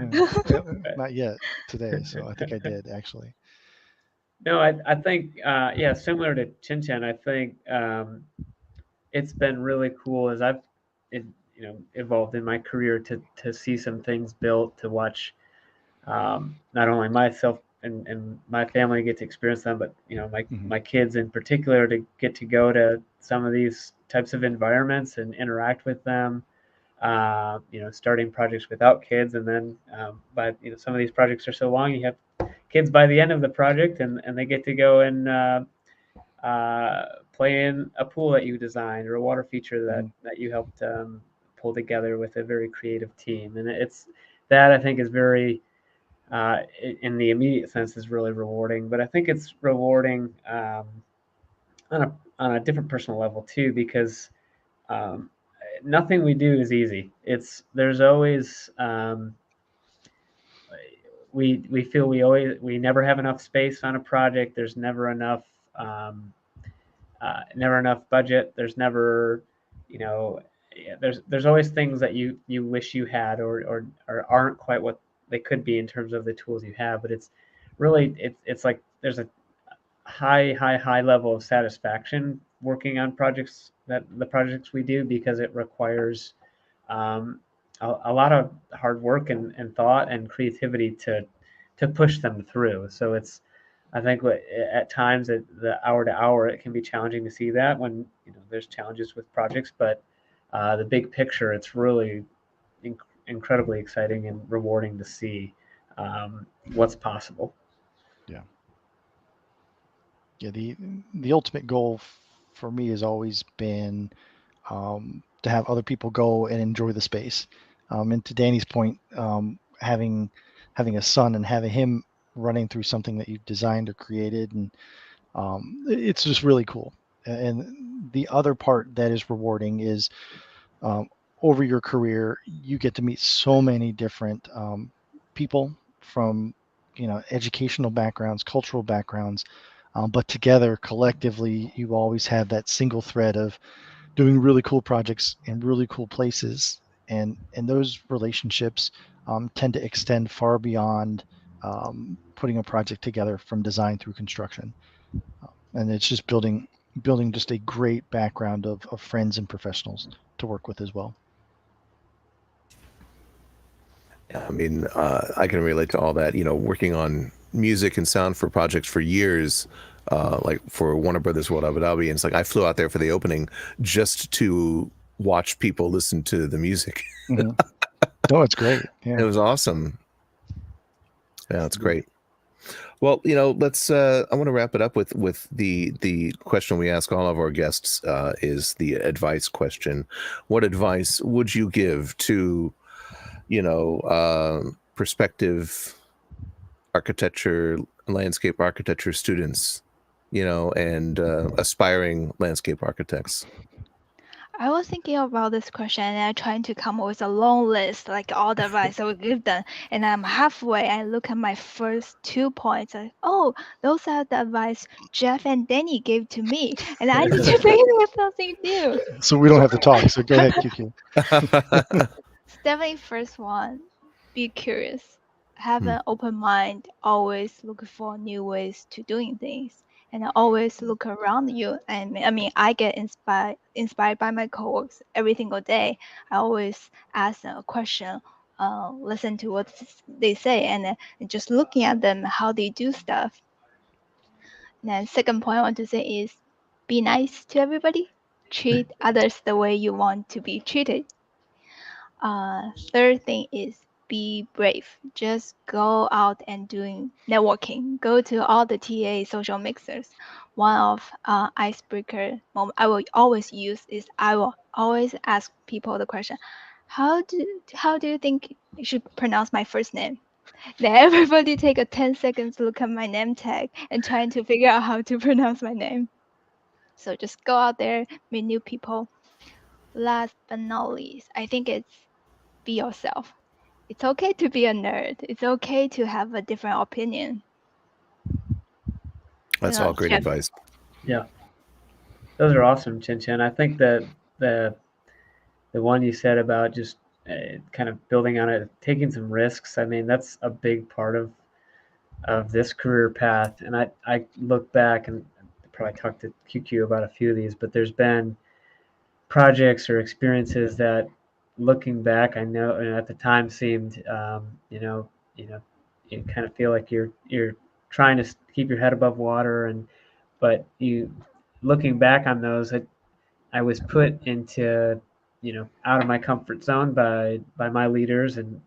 not yet today. So I think I did actually. No, I think yeah, similar to Qianqian, I think it's been really cool as I've evolved in my career to see some things built, to watch not only myself and my family get to experience them, but my kids in particular to get to go to some of these types of environments and interact with them. Starting projects without kids, and then but some of these projects are so long, you have kids by the end of the project, and they get to go and play in a pool that you designed or a water feature that you helped pull together with a very creative team. And it's that I think is very in the immediate sense is really rewarding, but I think it's rewarding on a different personal level too, because nothing we do is easy. There's always we feel we never have enough space on a project. There's never enough budget. There's never there's always things that you wish you had or aren't quite what they could be in terms of the tools you have. But it's really it's like there's a high level of satisfaction working on the projects we do, because it requires a lot of hard work and thought and creativity to push them through. So I think at times at the hour to hour it can be challenging to see that when there's challenges with projects, but the big picture, it's really incredibly exciting and rewarding to see what's possible. Yeah, the ultimate goal for me has always been to have other people go and enjoy the space. And to Danny's point, having a son and having him running through something that you've designed or created, and it's just really cool. And the other part that is rewarding is over your career, you get to meet so many different people from educational backgrounds, cultural backgrounds. But together, collectively, you always have that single thread of doing really cool projects in really cool places, and those relationships tend to extend far beyond putting a project together from design through construction. And it's just building just a great background of friends and professionals to work with as well. Yeah, I mean, I can relate to all that. Working on music and sound for projects for years, like for Warner Brothers World Abu Dhabi, and it's like I flew out there for the opening just to watch people listen to the music. Mm-hmm. Oh, it's great. Yeah. It was awesome. Yeah, it's great. Well, let's. I want to wrap it up with the question we ask all of our guests is the advice question. What advice would you give to prospective landscape architecture students, and aspiring landscape architects? I was thinking about this question and I'm trying to come up with a long list, like all the advice I would give them. And I'm halfway. I look at my first 2 points. Like, oh, those are the advice Jeff and Danny gave to me, and I need to think of something new. So we don't have to talk. So go ahead, QQ. Definitely, first one, be curious. Have an open mind. Always look for new ways to doing things. And always look around you. And I mean, I get inspired by my coworkers every single day. I always ask them a question, listen to what they say, and just looking at them, how they do stuff. And then second point I want to say is be nice to everybody. Treat others the way you want to be treated. Third thing is be brave. Just go out and doing networking. Go to all the TA social mixers. One of icebreaker moment I will always use is I will always ask people the question, how do you think you should pronounce my first name? Then everybody take a 10 seconds to look at my name tag and trying to figure out how to pronounce my name. So just go out there, meet new people. Last but not least, I think it's be yourself. It's okay to be a nerd. It's okay to have a different opinion. That's all great advice. Yeah, those are awesome, Qianqian. I think that the one you said about just kind of building on it, taking some risks. I mean, that's a big part of this career path. And I look back and probably talked to QQ about a few of these, but there's been projects or experiences that, looking back, I know, and at the time seemed, you kind of feel like you're trying to keep your head above water, but you, looking back on those, I was put into, out of my comfort zone by my leaders, and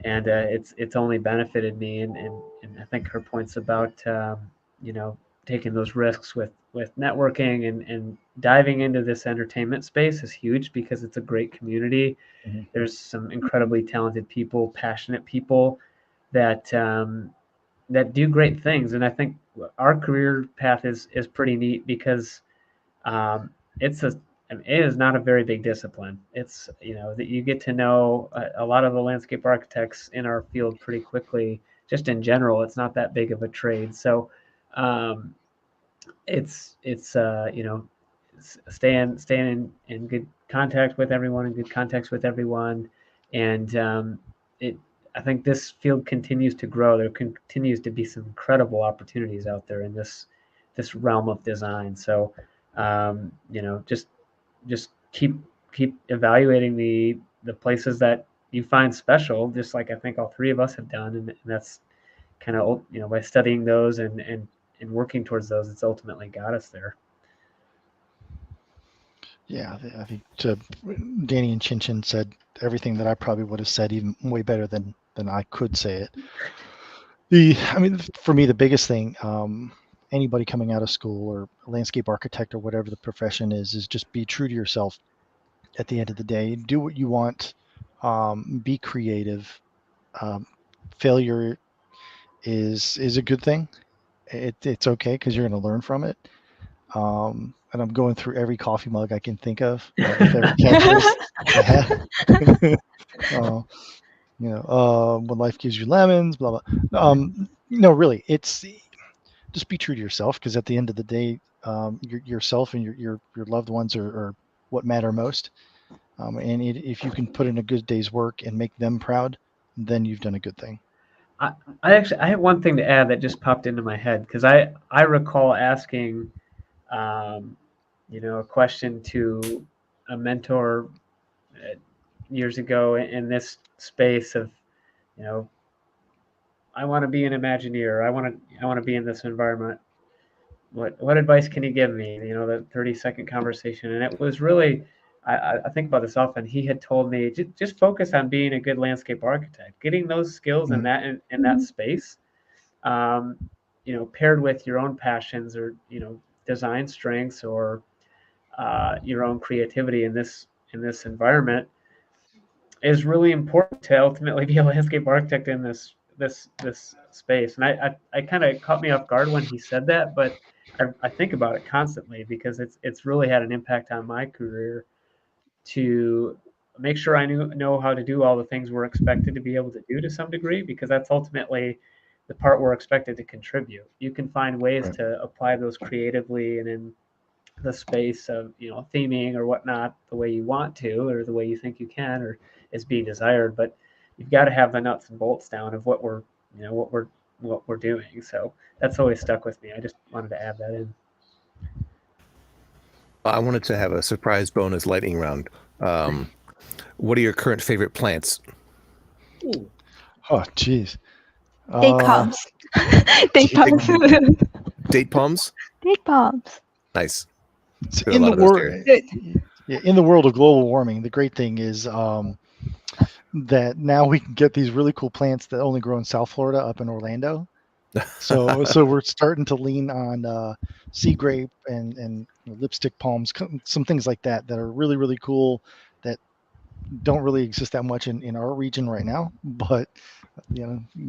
it's only benefited me. And I think her points about taking those risks with networking and diving into this entertainment space is huge, because it's a great community. Mm-hmm. There's some incredibly talented people, passionate people that that do great things. And I think our career path is pretty neat, because it is not a very big discipline. It's, that you get to know a lot of the landscape architects in our field pretty quickly. Just in general, it's not that big of a trade. So it's staying in good contact with everyone, and I think this field continues to grow. There continues to be some incredible opportunities out there in this realm of design. So just keep evaluating the places that you find special, just like I think all three of us have done, and that's kind of, by studying those and working towards those, it's ultimately got us there. Yeah, I think Danny and Qianqian said everything that I probably would have said, even way better than I could say it. For me, the biggest thing, anybody coming out of school or landscape architect or whatever the profession is just be true to yourself. At the end of the day, do what you want, be creative. Failure is a good thing. It's okay, because you're going to learn from it. And I'm going through every coffee mug I can think of, with every catchphrase I have. When life gives you lemons, blah blah. No, really, it's just be true to yourself, because at the end of the day, yourself and your loved ones are what matter most. And if you can put in a good day's work and make them proud, then you've done a good thing. I have one thing to add that just popped into my head, because I recall asking a question to a mentor years ago in this space of, I want to be an Imagineer. I want to be in this environment. What advice can you give me? The 30-second conversation. And it was really, I think about this often. He had told me, just focus on being a good landscape architect, getting those skills in that space, paired with your own passions or, design strengths, or your own creativity in this environment, is really important to ultimately be a landscape architect in this space. And I kind of caught me off guard when he said that, but I think about it constantly, because it's really had an impact on my career to make sure I know how to do all the things we're expected to be able to do to some degree, because that's ultimately the part we're expected to contribute. You can find ways to apply those creatively and in the space of, theming or whatnot, the way you want to, or the way you think you can, or is being desired, but you've got to have the nuts and bolts down of what we're doing. So that's always stuck with me. I just wanted to add that in. I wanted to have a surprise bonus lightning round. What are your current favorite plants? Ooh. Oh, geez. Date palms. Date palms. Date palms? Date palms. Nice. In the world of global warming, the great thing is that now we can get these really cool plants that only grow in South Florida up in Orlando. So we're starting to lean on sea grape and lipstick palms, some things like that are really, really cool, that don't really exist that much in our region right now, but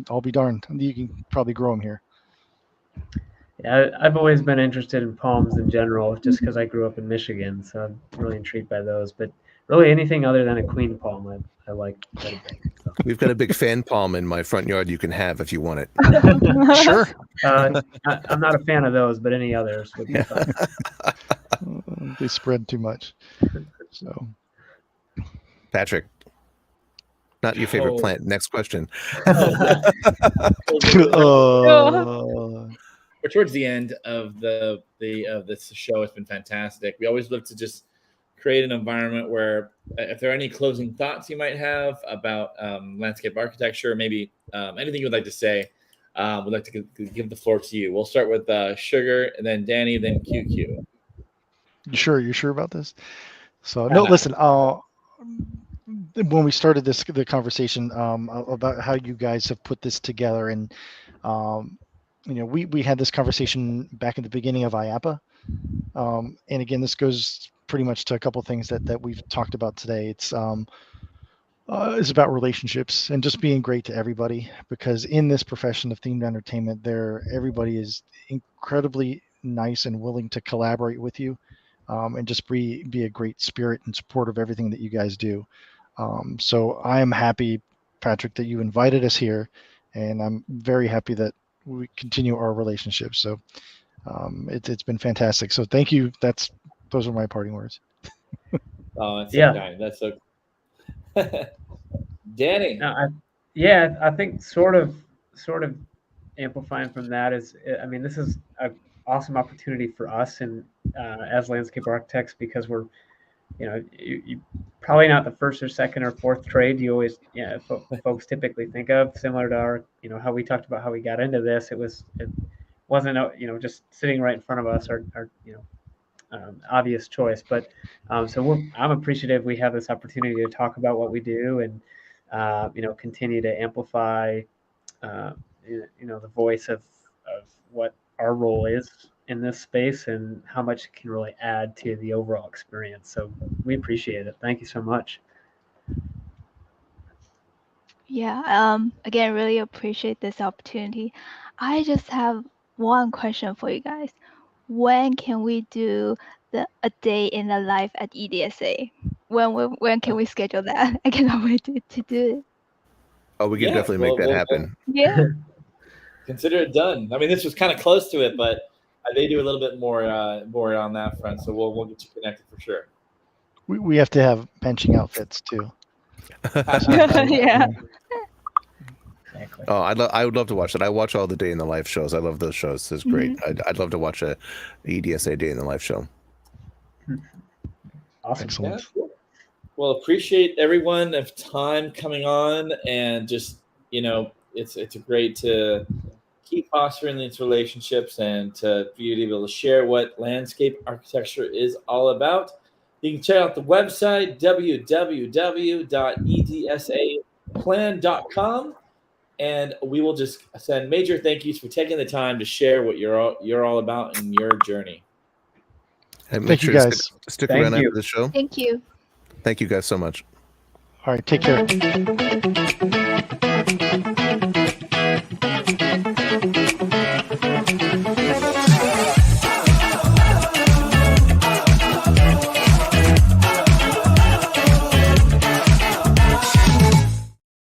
I'll be darned. You can probably grow them here. Yeah, I've always been interested in palms in general, just because I grew up in Michigan, so I'm really intrigued by those. But really, anything other than a queen palm, I like quite a bit. So. We've got a big fan palm in my front yard you can have if you want it. Sure. I'm not a fan of those, but any others would be fine. They spread too much. So, Patrick, not your favorite plant. Next question. We're towards the end of this show. It's been fantastic. We always look to just create an environment where, if there are any closing thoughts you might have about landscape architecture, maybe anything you would like to say, we'd like to give the floor to you. We'll start with Sugar, and then Danny, then QQ. You sure about this? So no, listen. When we started the conversation about how you guys have put this together, and we had this conversation back at the beginning of IAPA, and again, this goes pretty much to a couple of things that we've talked about today. It's about relationships and just being great to everybody, because in this profession of themed entertainment, everybody is incredibly nice and willing to collaborate with you, and just be a great spirit and support of everything that you guys do. So I am happy, Patrick, that you invited us here, and I'm very happy that we continue our relationship. So it's been fantastic. So thank you. Those are my parting words. Oh, that's so kind. That's so. Danny. No, I think sort of amplifying from that is, I mean, this is an awesome opportunity for us and as landscape architects, because we're, you probably not the first or second or fourth trade you always, folks typically think of, similar to our, how we talked about how we got into this. It wasn't, just sitting right in front of us, our obvious choice. But so I'm appreciative we have this opportunity to talk about what we do and, continue to amplify, the voice of what our role is in this space and how much it can really add to the overall experience. So we appreciate it. Thank you so much. Yeah, again, really appreciate this opportunity. I just have one question for you guys. When can we do a day in the life at EDSA? When can we schedule that? I cannot wait to do it. Oh, we can definitely make that happen. Yeah. Consider it done. I mean, this was kind of close to it, but they do a little bit more on that front. So we'll get you connected for sure. We have to have benching outfits too. Yeah. Exactly. Oh, I would love to watch that. I watch all the Day in the Life shows. I love those shows. It's great. I'd love to watch a EDSA Day in the Life show. Awesome. Excellent. Yeah, cool. Well, appreciate everyone of time coming on, and just it's great to keep fostering these relationships and to be able to share what landscape architecture is all about. You can check out the website www.edsaplan.com. And we will just send major thank yous for taking the time to share what you're all about in your journey. And Thank you, guys. Stick around after the show. Thank you. Thank you guys so much. All right, take care.